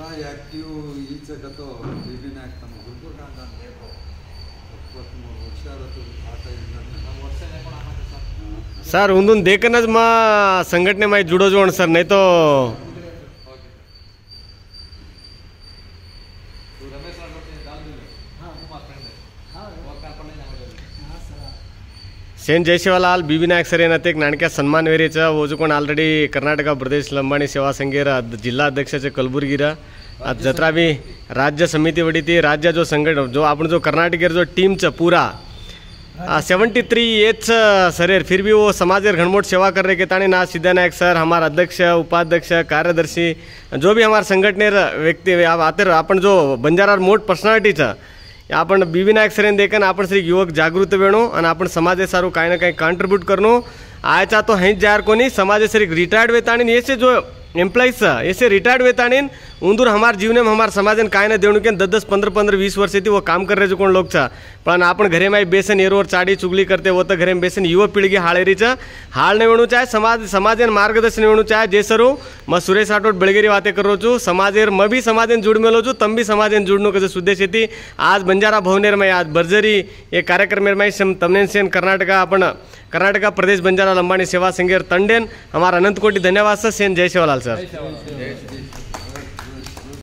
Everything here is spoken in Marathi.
पूरा एक्टिव ಈಚ ಕತೋ ಬಿಬಿನ ಆಗ್ತಾನೆ ಗುಲ್ಬರ್ಗ ಅಂತ ಬೇಕು 23 ವರ್ಷ ಆದತು ಆಟ ಇಲ್ಲ ವರ್ಷನೇ पण आम्हाला सर उंदून देखनच मा संघटने माई जुडो जोण सर नहीं तो सेन जयशिवालाल बीबी नायक सर येना एक नाणक्या सन्मान वेरेचा वो जो कोण ऑलरेडी कर्नाटक प्रदेश लंबाणी सेवा संघेर जिल्हा अध्यक्षाचे कलबुर्गीरा आज जत्रा भी राज्य समिती वडी ती राज्य जो संघटन जो आपण जो कर्नाटकेर जो टीमचं पूरा 73 एज सरेर फिर भी वो समाज घनमोट सेवा कर रहे के ताने ना सिद्धा नायक सर हमारा अध्यक्ष उपाध्यक्ष कार्यदर्शी जो भी हमारे संघटने व्यक्ति आते आपण जो बंजारा मोठ पर्सनॅलिटीचं आपण बीबी नायक सरेन देखन आपण श्री युवक जागृत वेणो आणि आपण समाजे सारू काही ना काही कॉन्ट्रीब्यूट करनो आयचा तो हेच जार कोणी समाजे सरी रिटायर्ड वेतानी ऐसे जो एम्प्लॉईज ऐसे रिटायर्ड वेतानी उंदूर हमार जीवने में हमार समाजन काय ना देणू के 10 15 15 20 वर्ष थी वो काम कर रहे जो कोण लोग छा पण आपण घरे में बेसन एरोवर चाडी चुगली करते वो तो घरे में बेसन युवा पिढी हाळेरीचा हाळ ने वेणू चाहे समाजन मार्गदर्शन वेणू चाहे जे सरू म सुरेश राठोड बेळगेरी वाते करो छु समाजेर म भी समाजन जुड मेलो छु तम भी समाजन जुडनो कसे उद्देश थी आज बंजारा भवनेर में आज बर्जरी एक कार्यक्रम में तमनेन सेन कर्नाटका आपण कर्नाटका प्रदेश बंजारा लंबाणी सेवा संघेर तंडेन हमारा अनंत कोटि धन्यवाद सर सेन जय शिवलाल सर।